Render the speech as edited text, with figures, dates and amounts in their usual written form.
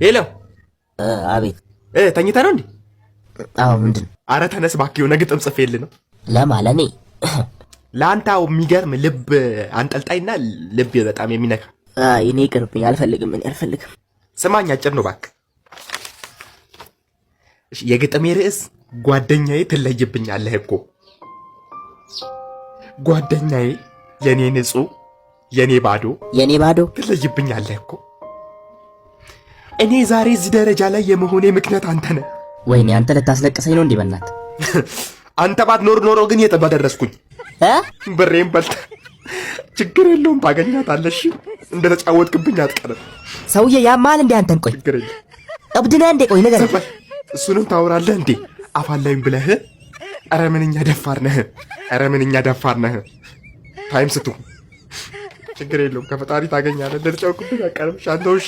ሄሎ። አቤት። ተኝተህ ነው እንዴ? አዎ። ምንድን? አረ ተነስ እባክህ፣ የሆነ ግጥም ጽፌልህ ነው። ለማለኔ ለአንታው የሚገርም ልብ አንጠልጣይና ልብ በጣም የሚነካ። እኔ ይቅርብኝ፣ አልፈልግም። እኔ አልፈልግም። ስማኝ፣ አጭር ነው እባክህ። እሺ፣ የግጥሜ ርዕስ ጓደኛዬ ትለይብኛለህ እኮ። ጓደኛዬ የኔ ንጹህ የኔ ባዶ ትለይብኛለህ እኮ። እኔ ዛሬ እዚህ ደረጃ ላይ የመሆኔ ምክንያት አንተ ነህ። ወይኔ አንተ ልታስለቅሰኝ ነው እንዴ? በእናትህ አንተ ባትኖር ኖሮ ግን የት ባደረስኩኝ። ብሬን በልተህ ችግር የለውም ታገኛታለሽ። እንደተጫወትክብኝ አትቀርም። ሰውዬ ያማል እንዴ አንተን? ቆይ ችግር የለም። እብድ ነህ እንዴ? ቆይ ነገር እሱንም ታወራለህ እንዴ? አፋላይም ብለህ ኧረ ምንኛ ደፋር ነህ! ኧረ ምንኛ ደፋር ነህ! ታይም ስትሆን ችግር የለውም ከፈጣሪ ታገኛለህ። እንደተጫወትክብኝ አትቀርም። ሻንተ ውሻ